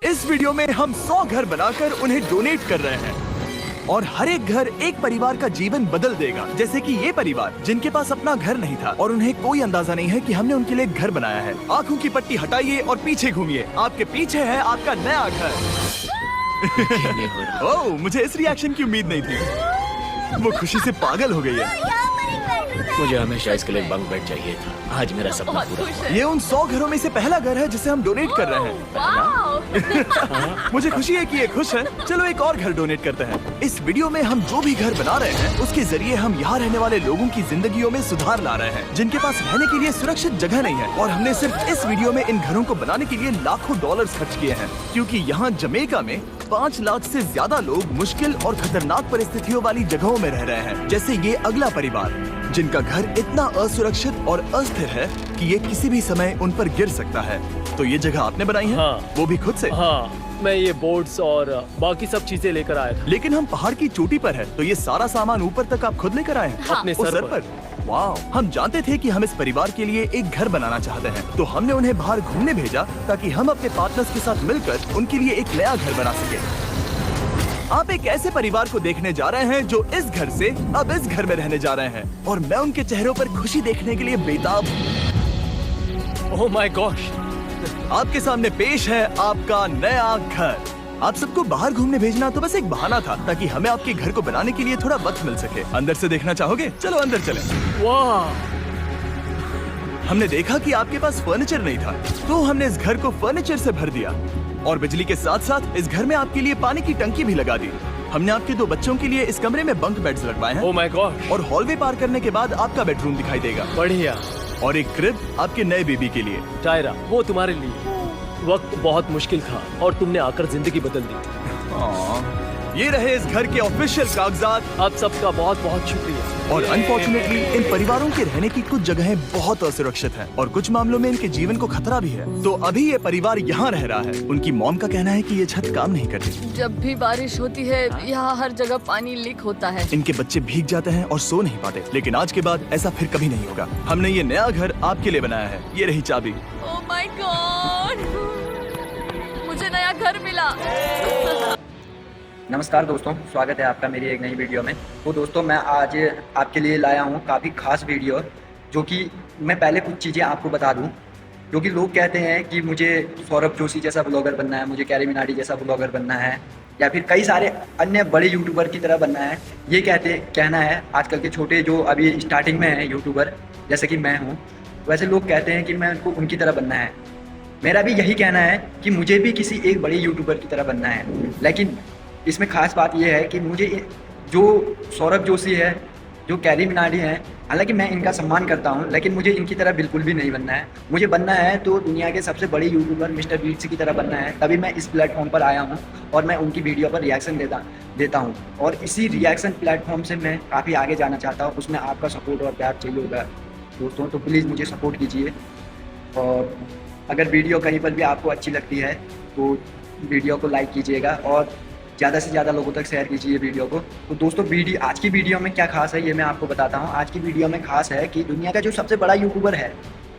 इस वीडियो में हम 100 घर बनाकर उन्हें डोनेट कर रहे हैं और हर एक घर एक परिवार का जीवन बदल देगा। जैसे कि ये परिवार जिनके पास अपना घर नहीं था और उन्हें कोई अंदाजा नहीं है कि हमने उनके लिए घर बनाया है। आंखों की पट्टी हटाइए और पीछे घूमिए। आपके पीछे है आपका नया घर। ओह, मुझे इस रिएक्शन की उम्मीद नहीं थी। वो खुशी से पागल हो गई है। मुझे हमेशा इसके लिए बंक बेड चाहिए था। आज मेरा सपना पूरा हुआ। ये उन 100 घरों में से पहला घर है जिसे हम डोनेट कर रहे हैं। मुझे खुशी है कि ये खुश है। चलो एक और घर डोनेट करते हैं। इस वीडियो में हम जो भी घर बना रहे हैं उसके जरिए हम यहाँ रहने वाले लोगों की जिंदगियों में सुधार ला रहे हैं जिनके पास रहने के लिए सुरक्षित जगह नहीं है। और हमने सिर्फ इस वीडियो में इन घरों को बनाने के लिए लाखों डॉलर्स खर्च किए हैं, क्योंकि यहाँ जमैका में 5 लाख से ज्यादा लोग मुश्किल और खतरनाक परिस्थितियों वाली जगहों में रह रहे हैं। जैसे ये अगला परिवार जिनका घर इतना असुरक्षित और अस्थिर है कि ये किसी भी समय उन पर गिर सकता है। तो ये जगह आपने बनाई है? हाँ। वो भी खुद से? हाँ, मैं ये बोर्ड्स और बाकी सब चीजें लेकर आया था। लेकिन हम पहाड़ की चोटी पर है, तो ये सारा सामान ऊपर तक आप खुद लेकर आए हैं? हाँ। अपने उस सर पर। वाह, हम जानते थे कि हम इस परिवार के लिए एक घर बनाना चाहते हैं, तो हमने उन्हें बाहर घूमने भेजा ताकि हम अपने पार्टनर्स के साथ मिलकर उनके लिए एक नया घर बना सके। आप एक ऐसे परिवार को देखने जा रहे हैं जो इस घर से अब इस घर में रहने जा रहे हैं, और मैं उनके चेहरों पर खुशी देखने के लिए बेताब हूँ। Oh my gosh! आपके सामने पेश है आपका नया घर। आप सबको बाहर घूमने भेजना तो बस एक बहाना था ताकि हमें आपके घर को बनाने के लिए थोड़ा वक्त मिल सके। अंदर से देखना चाहोगे? चलो अंदर चलें। वाह! हमने देखा कि आपके पास फर्नीचर नहीं था, तो हमने इस घर को फर्नीचर से भर दिया और बिजली के साथ साथ इस घर में आपके लिए पानी की टंकी भी लगा दी। हमने आपके 2 बच्चों के लिए इस कमरे में बंक बेड्स लगवाए हैं। Oh my gosh! और हॉलवे पार करने के बाद आपका बेडरूम दिखाई देगा। बढ़िया। और एक क्रिब आपके नए बेबी के लिए। टायरा, वो तुम्हारे लिए। वक्त बहुत मुश्किल था और तुमने आकर जिंदगी बदल दी। ये रहे इस घर के ऑफिशियल कागजात। आप सबका बहुत बहुत शुक्रिया। और अनफॉर्चुनेटली इन परिवारों के रहने की कुछ जगहें बहुत असुरक्षित हैं और कुछ मामलों में इनके जीवन को खतरा भी है। तो अभी ये परिवार यहाँ रह रहा है। उनकी मॉम का कहना है कि ये छत काम नहीं करती। जब भी बारिश होती है यहाँ हर जगह पानी लीक होता है। इनके बच्चे भीग जाते हैं और सो नहीं पाते, लेकिन आज के बाद ऐसा फिर कभी नहीं होगा। हमने ये नया घर आपके लिए बनाया है। ये रही चाबी। Oh my God! मुझे नया घर मिला। नमस्कार दोस्तों, स्वागत है आपका मेरी एक नई वीडियो में। तो दोस्तों, मैं आज आपके लिए लाया हूँ काफ़ी खास वीडियो, जो कि मैं पहले कुछ चीज़ें आपको बता दूँ। जो कि लोग कहते हैं कि मुझे सौरभ जोशी जैसा ब्लॉगर बनना है, मुझे कैरी मिनाटी जैसा ब्लॉगर बनना है, या फिर कई सारे अन्य बड़े यूट्यूबर की तरह बनना है। ये कहना है आजकल के छोटे जो अभी स्टार्टिंग में हैं यूट्यूबर, जैसे कि मैं हूँ, वैसे लोग कहते हैं कि मैं उनको उनकी तरह बनना है। मेरा भी यही कहना है कि मुझे भी किसी एक बड़े यूट्यूबर की तरह बनना है। लेकिन इसमें खास बात यह है कि मुझे जो सौरभ जोशी है, जो कैरी मिनाटी हैं, हालांकि मैं इनका सम्मान करता हूं, लेकिन मुझे इनकी तरह बिल्कुल भी नहीं बनना है। मुझे बनना है तो दुनिया के सबसे बड़े यूट्यूबर मिस्टर बीट्स की तरह बनना है। तभी मैं इस प्लेटफॉर्म पर आया हूं और मैं उनकी वीडियो पर रिएक्शन देता हूं। और इसी रिएक्शन प्लेटफॉर्म से मैं काफ़ी आगे जाना चाहता हूँ। उसमें आपका सपोर्ट और प्यार चाहिए होगा दोस्तों, तो प्लीज़ मुझे सपोर्ट कीजिए। और अगर वीडियो कहीं पर भी आपको अच्छी लगती है तो वीडियो को लाइक कीजिएगा और ज़्यादा से ज़्यादा लोगों तक शेयर कीजिए वीडियो को। तो दोस्तों, आज की वीडियो में क्या खास है ये मैं आपको बताता हूँ। आज की वीडियो में खास है कि दुनिया का जो सबसे बड़ा यूट्यूबर है,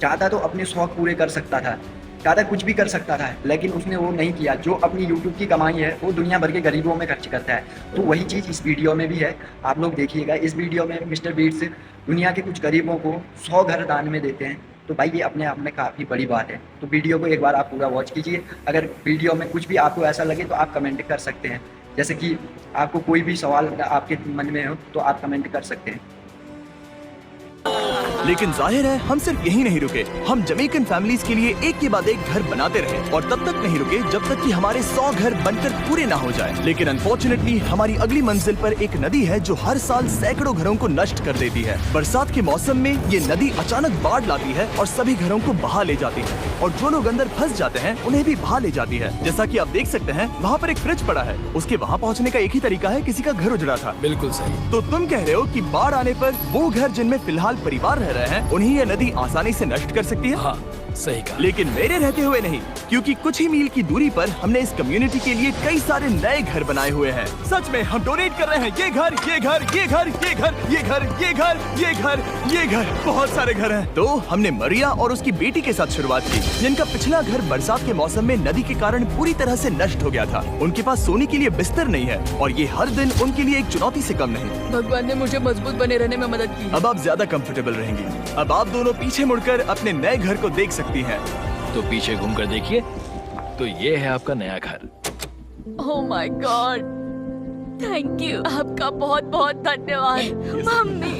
चाहता तो अपने शौक पूरे कर सकता था, चाहता कुछ भी कर सकता था, लेकिन उसने वो नहीं किया। जो अपनी यूट्यूब की कमाई है वो दुनिया भर के गरीबों में खर्च करता है। तो वही चीज़ इस वीडियो में भी है, आप लोग देखिएगा। इस वीडियो में मिस्टर बीट्स दुनिया के कुछ गरीबों को 100 घर दान में देते हैं। तो भाई ये अपने आप में काफ़ी बड़ी बात है। तो वीडियो को एक बार आप पूरा वॉच कीजिए। अगर वीडियो में कुछ भी आपको ऐसा लगे तो आप कमेंट कर सकते हैं। जैसे कि आपको कोई भी सवाल आपके मन में हो तो आप कमेंट कर सकते हैं। लेकिन जाहिर है हम सिर्फ यही नहीं रुके। हम जमैकन फैमिलीज के लिए एक के बाद एक घर बनाते रहे और तब तक नहीं रुके जब तक कि हमारे 100 घर बनकर पूरे ना हो जाएं। लेकिन अनफॉर्चुनेटली हमारी अगली मंजिल पर एक नदी है जो हर साल सैकड़ों घरों को नष्ट कर देती है। बरसात के मौसम में ये नदी अचानक बाढ़ लाती है और सभी घरों को बहा ले जाती है, और जो लोग अंदर फंस जाते हैं उन्हें भी बहा ले जाती है। जैसा कि आप देख सकते हैं, वहाँ पर एक फ्रिज पड़ा है। उसके वहाँ पहुँचने का एक ही तरीका है, किसी का घर उजड़ा था। बिल्कुल सही। तो तुम कह रहे हो कि बाढ़ आने पर वो घर जिनमें फिलहाल परिवार रह रहे हैं, उन्हें ये नदी आसानी से नष्ट कर सकती है? हाँ, सही कहा। लेकिन मेरे रहते हुए नहीं, क्योंकि कुछ ही मील की दूरी पर हमने इस कम्युनिटी के लिए कई सारे नए घर बनाए हुए हैं। सच में हम डोनेट कर रहे हैं ये घर, ये घर, ये घर, ये घर, ये घर, ये घर, ये घर, ये घर, बहुत सारे घर हैं। तो हमने मरिया और उसकी बेटी के साथ शुरुआत की, जिनका पिछला घर बरसात के मौसम में नदी के कारण पूरी तरह से नष्ट हो गया था। उनके पास सोने के लिए बिस्तर नहीं है और ये हर दिन उनके लिए एक चुनौती से कम नहीं। भगवान ने मुझे मजबूत बने रहने में मदद की। अब आप ज्यादा कंफर्टेबल रहेंगी। अब आप दोनों पीछे मुड़कर अपने नए घर को देख सकती हैं। तो पीछे घूमकर देखिए, तो ये है आपका नया घर। Oh my God, thank you, आपका बहुत बहुत धन्यवाद मम्मी।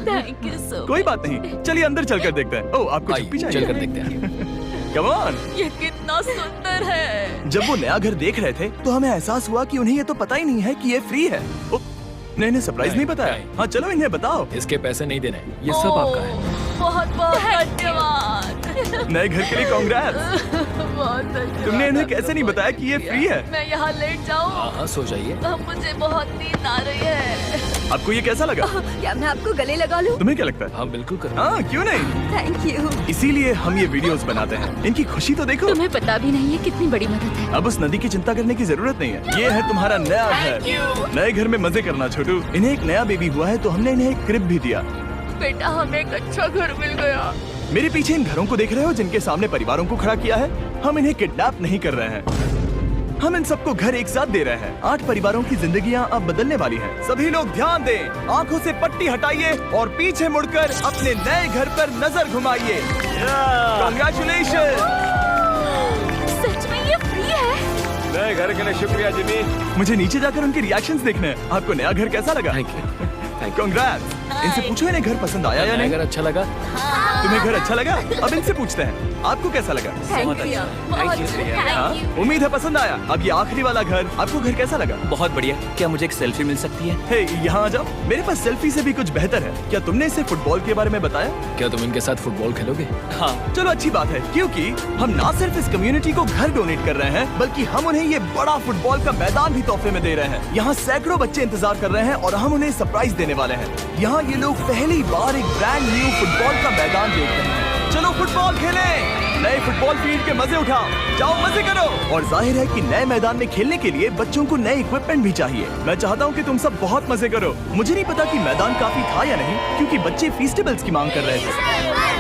Thank you so. कोई बात नहीं, चलिए अंदर चलकर देखते हैं। ओह, आपको आइए, चुप्पी चाहिए? चलकर देखते हैं। Come on. ये कितना सुंदर है। जब वो नया घर देख रहे थे तो हमें एहसास हुआ कि उन्हें ये तो पता ही नहीं है कि ये फ्री है। नहीं, सरप्राइज नहीं बताया। नहीं। हाँ, चलो इन्हें बताओ। इसके पैसे नहीं देने, ये सब आपका है। बहुत बहुत धन्यवाद। नए घर के लिए कांग्रेस। बहुत धन्यवाद। तुमने इन्हें कैसे नहीं बताया कि ये फ्री है? मैं यहाँ लेट जाऊँ? हाँ, सो जाइए। मुझे बहुत नींद आ रही है। आपको ये कैसा लगा? क्या मैं आपको गले लगा लूं? तुम्हें क्या लगता है? हाँ, बिल्कुल करें। हाँ, क्यों नहीं? Thank you. इसीलिए हम ये वीडियोस बनाते हैं। इनकी खुशी तो देखो। तुम्हें पता भी नहीं है कितनी बड़ी मदद है। अब उस नदी की चिंता करने की जरूरत नहीं है। ये है तुम्हारा नया घर। नए घर में मजे करना छोटू। इन्हें एक नया बेबी हुआ है तो हमने इन्हें एक क्रिब भी दिया। बेटा, हमें एक अच्छा घर मिल गया। मेरे पीछे इन घरों को देख रहे हो जिनके सामने परिवारों को खड़ा किया है? हम इन्हें किडनैप नहीं कर रहे हैं, हम इन सबको घर एक साथ दे रहे हैं। 8 परिवारों की जिंदगियां अब बदलने वाली हैं। सभी लोग ध्यान दें, आंखों से पट्टी हटाइए और पीछे मुड़कर अपने नए घर पर नजर घुमाइए। कांग्रेचुलेशन। सच में ये फ्री है? नए घर के लिए शुक्रिया जिमी। मुझे नीचे जाकर उनके रिएक्शंस देखने हैं। आपको नया घर कैसा लगा? Thank you. कांग्रेट्स। इनसे पूछो इन्हें घर पसंद आया या नहीं? अगर अच्छा लगा, तुम्हें घर अच्छा लगा? अब इनसे पूछते हैं, आपको कैसा लगा? Thank you. हाँ, उम्मीद है पसंद आया। अब ये आखिरी वाला घर, आपको घर कैसा लगा? बहुत बढ़िया। क्या मुझे एक सेल्फी मिल सकती है? हे, यहाँ आ जाओ। मेरे पास सेल्फी से भी कुछ बेहतर है। क्या तुमने इसे फुटबॉल के बारे में बताया? क्या तुम इनके साथ फुटबॉल खेलोगे? हाँ। चलो, अच्छी बात है, क्योंकि हम ना सिर्फ इस कम्युनिटी को घर डोनेट कर रहे हैं, बल्कि हम उन्हें ये बड़ा फुटबॉल का मैदान भी तोहफे में दे रहे हैं। यहाँ सैकड़ों बच्चे इंतजार कर रहे हैं और हम उन्हें सरप्राइज देने वाले हैं। यहाँ ये लोग पहली बार एक ब्रांड न्यू फुटबॉल का मैदान देख रहे हैं। चलो फुटबॉल खेलें, नए फुटबॉल फील्ड के मजे उठाओ, जाओ मजे करो। और जाहिर है कि नए मैदान में खेलने के लिए बच्चों को नए इक्विपमेंट भी चाहिए। मैं चाहता हूँ कि तुम सब बहुत मजे करो। मुझे नहीं पता कि मैदान काफी था या नहीं, क्योंकि बच्चे फीस्टेबल्स की मांग कर रहे थे।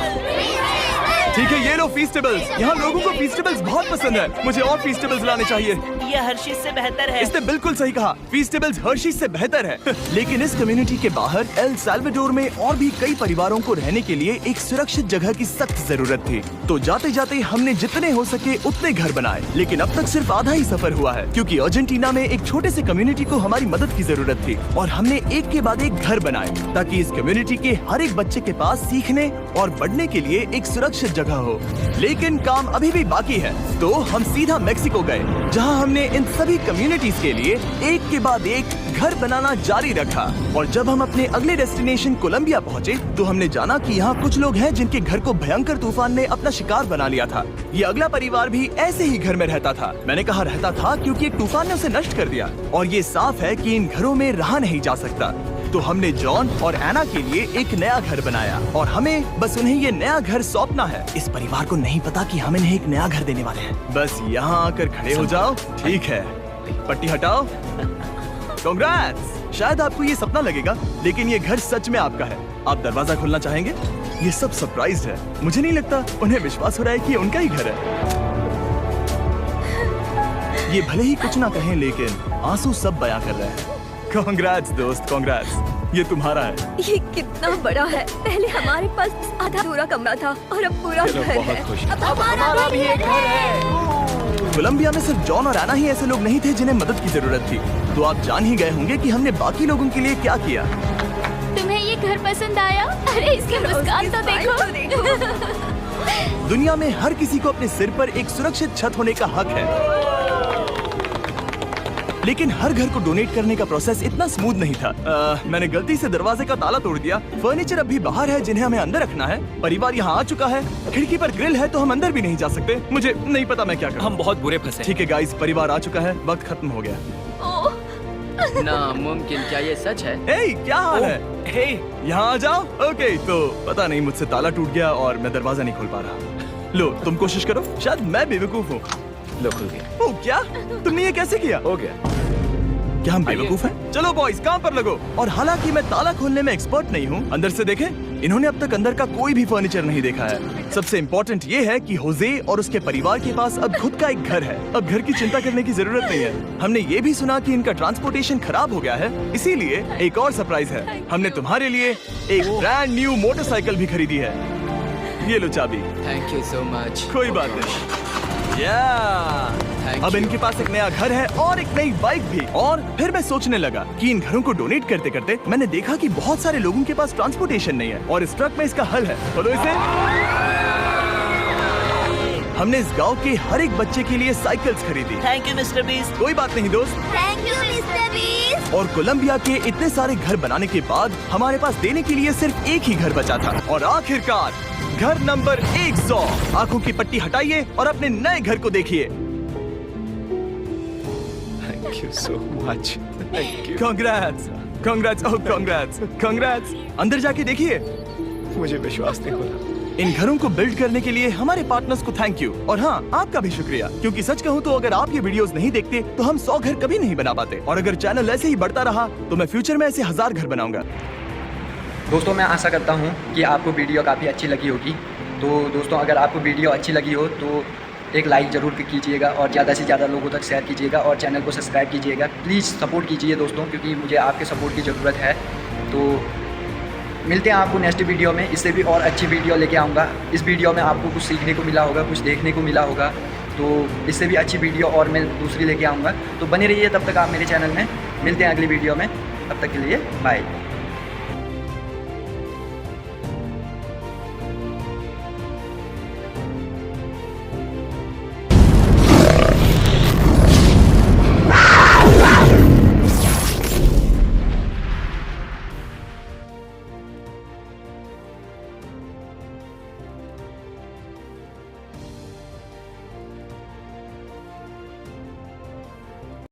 ठीक है, ये लो फीस्टेबल्स। यहाँ लोगों को फीस्टेबल्स बहुत पसंद है। मुझे और फीस्टेबल्स लाने चाहिए। ये हर्षिज से बेहतर है। इसने बिल्कुल सही कहा, फीस्टेबल्स हर्शीज से बेहतर है। लेकिन इस कम्युनिटी के बाहर एल साल्वाडोर में और भी कई परिवारों को रहने के लिए एक सुरक्षित जगह की सख्त जरूरत थी। तो जाते जाते हमने जितने हो सके उतने घर बनाए, लेकिन अब तक सिर्फ आधा ही सफर हुआ है, क्योंकि अर्जेंटीना में एक छोटे से कम्युनिटी को हमारी मदद की जरूरत थी और हमने एक के बाद एक घर बनाए ताकि इस कम्युनिटी के हर एक बच्चे के पास सीखने और बढ़ने के लिए एक सुरक्षित जगह हो। लेकिन काम अभी भी बाकी है, तो हम सीधा मेक्सिको गए, जहां हमने इन सभी कम्युनिटीज के लिए एक के बाद एक घर बनाना जारी रखा। और जब हम अपने अगले डेस्टिनेशन कोलंबिया पहुंचे, तो हमने जाना कि यहाँ कुछ लोग हैं जिनके घर को भयंकर तूफान ने अपना शिकार बना लिया था। ये अगला परिवार भी ऐसे ही घर में रहता था। मैंने कहा रहता था क्योंकि एक तूफान ने उसे नष्ट कर दिया और ये साफ है कि इन घरों में रहा नहीं जा सकता। तो हमने जॉन और एना के लिए एक नया घर बनाया और हमें बस उन्हें ये नया घर सौंपना है। इस परिवार को नहीं पता कि हम इन्हें एक नया घर देने वाले हैं। बस यहाँ आकर खड़े हो जाओ। ठीक है, पट्टी हटाओ। कांग्रेट्स। शायद आपको ये सपना लगेगा, लेकिन ये घर सच में आपका है। आप दरवाजा खोलना चाहेंगे? ये सब सरप्राइज है। मुझे नहीं लगता उन्हें विश्वास हो रहा है कि ये उनका ही घर है। ये भले ही कुछ ना कहें, लेकिन आंसू सब बयां कर रहे हैं। कांग्रेट्स दोस्त, कांग्रेट्स। ये तुम्हारा है। ये कितना बड़ा है। पहले हमारे पास आधा पूरा कमरा था और अब पूरा घर है। अब हमारा भी एक घर है। कोलंबिया में सिर्फ जॉन और एना ही ऐसे लोग नहीं थे जिन्हें मदद की जरूरत थी। तो आप जान ही गए होंगे कि हमने बाकी लोगों के लिए क्या किया। तुम्हें ये घर पसंद आया? अरे इसकी मुस्कान तो देखो। दुनिया में हर किसी को अपने सिर पर एक सुरक्षित छत होने का हक है, लेकिन हर घर को डोनेट करने का प्रोसेस इतना स्मूथ नहीं था। मैंने गलती से दरवाजे का ताला तोड़ दिया। फर्नीचर अब भी बाहर है जिन्हें हमें अंदर रखना है। परिवार यहाँ आ चुका है। खिड़की पर ग्रिल है तो हम अंदर भी नहीं जा सकते। मुझे नहीं पता मैं क्या करूं। हम बहुत बुरे फंसे। ठीक है गाइस, परिवार आ चुका है, वक्त खत्म हो गया। ओह, नामुमकिन, क्या ये सच है? हे, क्या हाल है? हे, यहाँ आ जाओ। ओके, तो पता नहीं मुझसे ताला टूट गया और मैं दरवाजा नहीं खोल पा रहा। लो, तुम कोशिश करो, शायद मैं बेवकूफ हूँ। लो खुल गया। ओ क्या? तुमने ये कैसे किया? हो गया। क्या हम बेवकूफ हैं? चलो बॉयज, काम पर लगो। और हालांकि मैं ताला खोलने में एक्सपर्ट नहीं हूँ, अंदर से देखें, इन्होंने अब तक अंदर का कोई भी फर्नीचर नहीं देखा है। सबसे इम्पोर्टेंट ये है कि होजे और उसके परिवार के पास अब खुद का एक घर है। अब घर की चिंता करने की जरूरत नहीं है। हमने ये भी सुना कि इनका ट्रांसपोर्टेशन खराब हो गया है, इसीलिए एक और सरप्राइज है। हमने तुम्हारे लिए एक ब्रांड न्यू मोटरसाइकिल भी खरीदी है। ये लो चाबी। Thank you so much. कोई बात नहीं। अब इनके पास एक नया घर है और एक नई बाइक भी। और फिर मैं सोचने लगा कि इन घरों को डोनेट करते करते मैंने देखा कि बहुत सारे लोगों के पास ट्रांसपोर्टेशन नहीं है और इस ट्रक में इसका हल है। बोलो इसे। हमने इस गांव के हर एक बच्चे के लिए साइकिल्स खरीदी। Thank you mister beast. कोई बात नहीं दोस्त। Thank you mister beast. और कोलंबिया के इतने सारे घर बनाने के बाद हमारे पास देने के लिए सिर्फ एक ही घर बचा था। और आखिरकार घर नंबर 100। आंखों की पट्टी हटाइए और अपने नए घर को देखिए। Thank you so much. Thank you. Congrats, congrats, oh congrats, congrats. अंदर जाके देखिए। मुझे विश्वास नहीं हो रहा। इन घरों को बिल्ड करने के लिए हमारे पार्टनर्स को थैंक यू। और हाँ, आपका भी शुक्रिया, क्योंकि सच कहूँ तो अगर आप ये वीडियोस नहीं देखते तो हम 100 घर कभी नहीं बना पाते। और अगर चैनल ऐसे ही बढ़ता रहा तो मैं फ्यूचर में ऐसे 1000 घर बनाऊंगा। दोस्तों मैं आशा करता हूँ कि आपको वीडियो काफ़ी अच्छी लगी होगी। तो दोस्तों अगर आपको वीडियो अच्छी लगी हो तो एक लाइक ज़रूर कीजिएगा और ज़्यादा से ज़्यादा लोगों तक शेयर कीजिएगा और चैनल को सब्सक्राइब कीजिएगा। प्लीज़ सपोर्ट कीजिए दोस्तों, क्योंकि मुझे आपके सपोर्ट की ज़रूरत है। तो मिलते हैं आपको नेक्स्ट वीडियो में। इससे भी और अच्छी वीडियो लेके आऊँगा। इस वीडियो में आपको कुछ सीखने को मिला होगा, कुछ देखने को मिला होगा। तो इससे भी अच्छी वीडियो और मैं दूसरी लेके आऊँगा। तो बने रहिए तब तक आप मेरे चैनल में। मिलते हैं अगली वीडियो में, तब तक के लिए बाय।